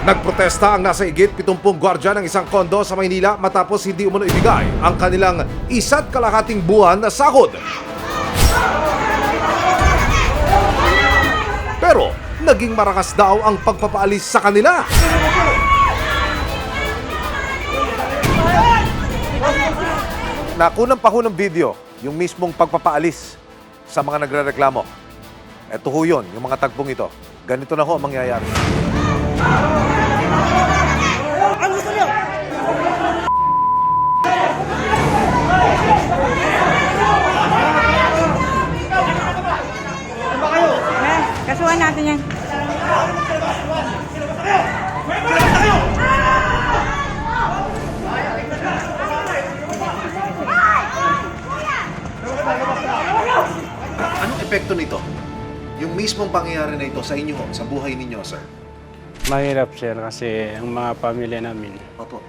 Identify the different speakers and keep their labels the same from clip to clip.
Speaker 1: Nagprotesta ang nasa higit 70 gwardiya ng isang kondo sa Maynila matapos hindi umano ibigay ang kanilang 1.5 buwan na sahod. Pero naging marakas daw ang pagpapaalis sa kanila. Nakunang pa ho ng video yung mismong pagpapaalis sa mga nagrereklamo. Ito ho yun, yung mga tagpong ito. Ganito na ho ang mangyayari.
Speaker 2: Ano gusto niyo?
Speaker 3: Kasuhan natin yan.
Speaker 1: Anong epekto nito? Yung mismong pangyayari na ito sa inyo, sa buhay ninyo, sir?
Speaker 4: Mahirap sir kasi ang mga pamilya namin,
Speaker 1: Opo.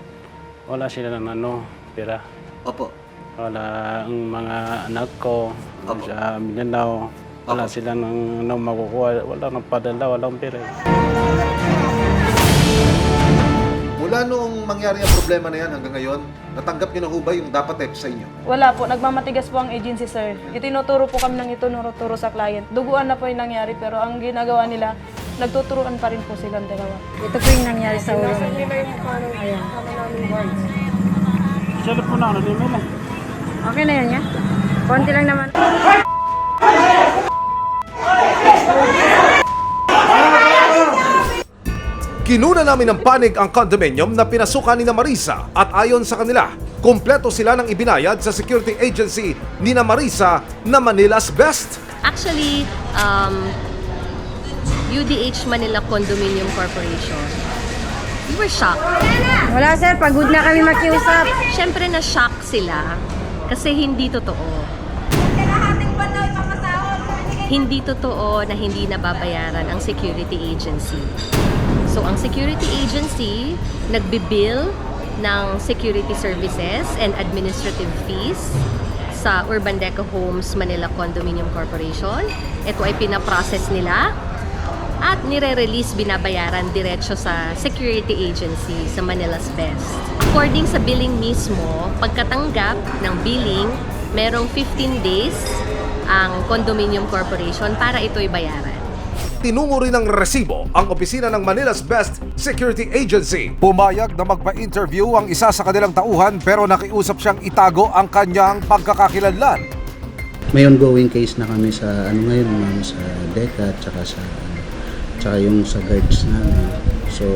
Speaker 4: wala sila ng pera.
Speaker 1: Opo.
Speaker 4: Wala ang mga anak ko
Speaker 1: Opo.
Speaker 4: sa Mindanao. Wala
Speaker 1: Opo.
Speaker 4: sila ng makukuha, wala nang padala, walang pera.
Speaker 1: Mula noong mangyari ang problema na yan hanggang ngayon, natanggap niyo na ho ba yung dapat sa inyo?
Speaker 5: Wala po, nagmamatigas po ang agency, sir. Itinuturo po kami ng itinuturo sa client. Duguan na po yung nangyari, pero ang ginagawa nila, nagtuturuan pa rin po silang dalawa.
Speaker 3: Ito po yung nangyari sa ulo niya. Ayan.
Speaker 4: Sila po na, nalimay lang.
Speaker 3: Okay na yan, ya? Konti lang naman.
Speaker 1: Kinuna namin ng panig ang condominium na pinasukan ni Marisa at ayon sa kanila, kumpleto sila ng ibinayad sa security agency ni Marisa na Manila's Best.
Speaker 6: Actually, UDH Manila Condominium Corporation. We were shocked.
Speaker 3: Wala sir, pagod na kami makiusap.
Speaker 6: Siyempre na-shock sila kasi hindi totoo. Hindi totoo na hindi nababayaran ang security agency. So, ang security agency nagbibill ng security services and administrative fees sa Urban Deco Homes Manila Condominium Corporation. Ito ay pinaprocess nila at nire-release, binabayaran diretso sa security agency sa Manila's Best. According sa billing mismo, pagkatanggap ng billing, merong 15 days ang Condominium Corporation para ito'y bayaran.
Speaker 1: Tinungo rin ng resibo ang opisina ng Manila's Best Security Agency. Pumayag na magpa-interview ang isa sa kanilang tauhan pero nakiusap siyang itago ang kanyang pagkakakilanlan.
Speaker 7: May ongoing case na kami sa ngayon, ma'am, sa DECA tsaka yung sa guards namin. So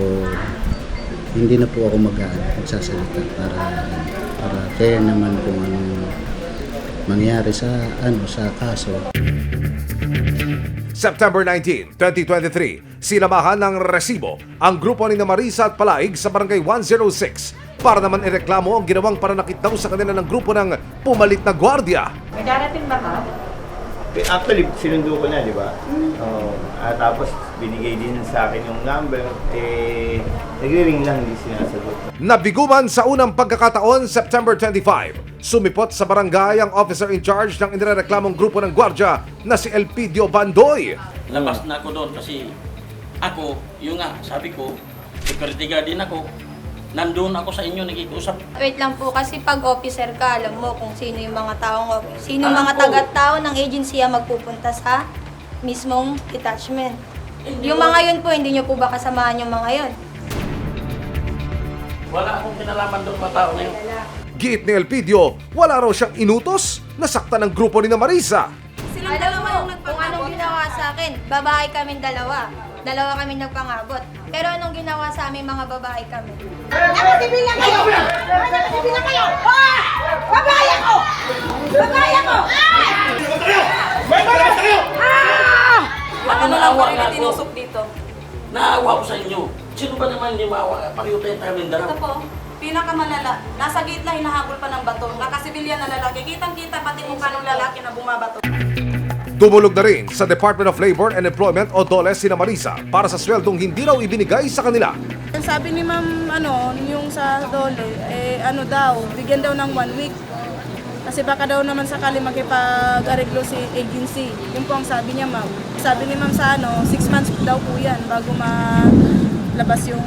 Speaker 7: hindi na po ako magsasalita para kaya naman kung anong mangyari sa kaso.
Speaker 1: September 19, 2023, sinamahan ng resibo ang grupo ni Marisa at Palaig sa Barangay 106 para naman ireklamo ang ginawang pananakit daw sa kanila ng grupo ng pumalit na gwardiya.
Speaker 5: May darating ba ka?
Speaker 8: Actually, sinundo ko na, di ba? Tapos binigay din sa akin yung number. Nagre-ring lang, hindi sinasagot.
Speaker 1: Nabiguman sa unang pagkakataon, September 25. Sumipot sa barangay ang officer in charge ng inireklamong grupo ng gwardya na si Elpidio Bandoy.
Speaker 9: Labas na ako doon kasi ako, yung nga, sabi ko, security guard din ako. Nandun ako sa inyo, nakikiusap.
Speaker 10: Wait lang po, kasi pag officer ka, alam mo kung sino yung mga taong, sino
Speaker 9: Alam
Speaker 10: mga
Speaker 9: ko.
Speaker 10: taga-tao ng agency ang magpupunta sa mismong detachment. Yung mga yun po, hindi nyo po ba kasamahan yung mga yun?
Speaker 9: Wala akong kinalaman doon mga tao na yun.
Speaker 1: Giit ni Elpidio, wala raw siyang inutos, nasaktan ng grupo ni Marisa.
Speaker 10: Alam mo, kung anong ginawa sa akin, babae kaming dalawa. Dalawa kami nagpangabot. Pero anong ginawa sa aming mga babae kami?
Speaker 2: Nakasibil na kayo! Nakasibil na kayo! Babae ako! Babae ako!
Speaker 9: Ano naawa nga ako?
Speaker 5: dito?
Speaker 9: Naawa ko sa inyo. Sino ba naman hindi maawa? Pareho tayo tayo
Speaker 5: Ito po, pinakamalala. Nasa gitna, hinahabol pa ng bato. Nakasibilyan na lalaki. Kitang-kita pati mukha ng lalaki na bumabato.
Speaker 1: Dumulog na rin sa Department of Labor and Employment o DOLE si Marisa para sa sweldong hindi raw ibinigay sa kanila.
Speaker 5: Ang sabi ni ma'am, yung sa dole, daw, bigyan daw ng 1 week. Kasi baka daw naman sakali makipag-areglo si agency. Yun po ang sabi niya, ma'am. Sabi ni ma'am sa 6 months daw po yan bago malabas yung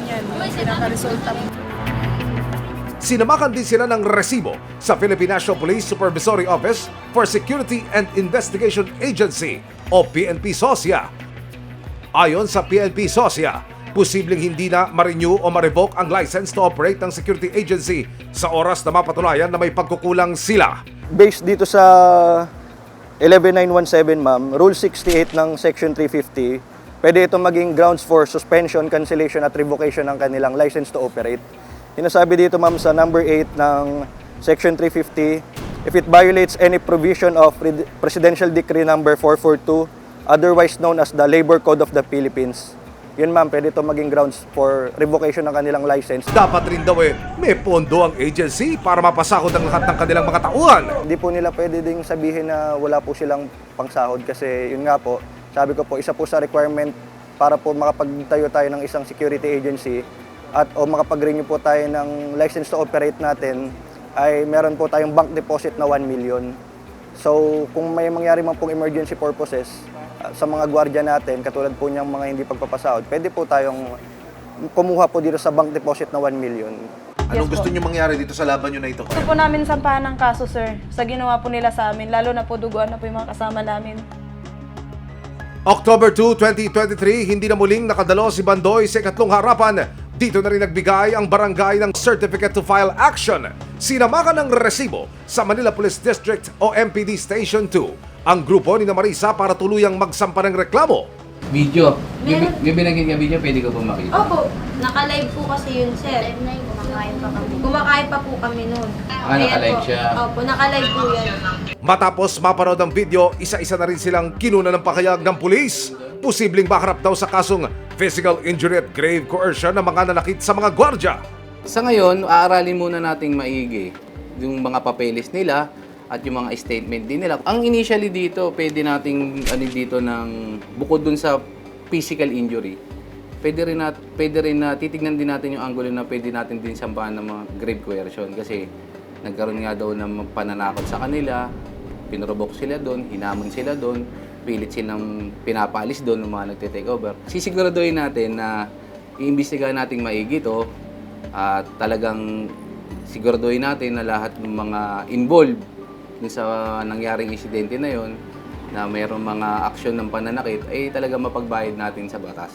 Speaker 5: niyan, yung pinaka-resulta.
Speaker 1: Sinamakan din sila ng resibo sa Philippine National Police Supervisory Office for Security and Investigation Agency o PNP SOSIA. Ayon sa PNP SOSIA, posibleng hindi na ma-renew o ma-revoke ang license to operate ng security agency sa oras na mapatunayan na may pagkukulang sila.
Speaker 11: Based dito sa 11917, ma'am, Rule 68 ng Section 350, pwede ito maging grounds for suspension, cancellation at revocation ng kanilang license to operate. Sinasabi dito, ma'am, sa number 8 ng Section 350, if it violates any provision of Presidential Decree number 442, otherwise known as the Labor Code of the Philippines, yun, ma'am, pwede ito maging grounds for revocation ng kanilang license.
Speaker 1: Dapat rin daw may pondo ang agency para mapasahod ang lahat ng kanilang mga tauhan.
Speaker 11: Hindi po nila pwede ding sabihin na wala po silang pangsahod kasi yun nga po, sabi ko po, isa po sa requirement para po makapagtayo tayo ng isang security agency at o makapag-renew po tayo ng license to operate natin ay meron po tayong bank deposit na 1 million. So kung may mangyari man pong emergency purposes, sa mga gwardiya natin, katulad po niyang mga hindi pagpapasahod, pwede po tayong kumuha po dito sa bank deposit na 1 million.
Speaker 1: Anong gusto niyo mangyari dito sa laban niyo na ito?
Speaker 5: Gusto po namin sampahan ng kaso, sir, sa ginawa po nila sa amin, lalo na po duguan na po yung mga kasama namin.
Speaker 1: October 2, 2023, hindi na muling nakadalo si Bandoy sa ikatlong harapan. Dito na rin nagbigay ang barangay ng Certificate to File Action. Sinamakan ng resibo sa Manila Police District o MPD Station 2 ang grupo ni Marisa para tuluyang magsampa ng reklamo.
Speaker 12: Video. Yung binagyan niya video, pwede ko po makita.
Speaker 10: Opo, naka-live po kasi yun, sir. Kumakain pa kami. Kumakain pa po kami noon.
Speaker 12: Naka-live siya.
Speaker 10: Opo, naka-live po yan.
Speaker 1: Matapos mapanood ang video, isa-isa na rin silang kinuna ng pakayag ng pulis. Posibleng maharap daw sa kasong physical injury at grave coercion ng mga nanakit sa mga gwardya.
Speaker 12: Sa ngayon, aaralin muna nating maigi yung mga papeles nila at yung mga statement din nila. Ang initially dito, pwede nating dito ng bukod dun sa physical injury. Pwede rin na titignan din natin yung angulo na pwede natin din sampahan ng mga grave coercion kasi nagkaroon nga daw ng pananakot sa kanila, pinrobok sila doon, hinamon sila doon, pilit silang pinapaalis doon ng mga nagte-take over. Sisiguraduhin natin na iimbestigahan nating maigi ito at talagang siguraduhin natin na lahat ng mga involved sa nangyaring insidente na yon na mayroong mga aksyon ng pananakit ay talaga mapagbayad natin sa batas.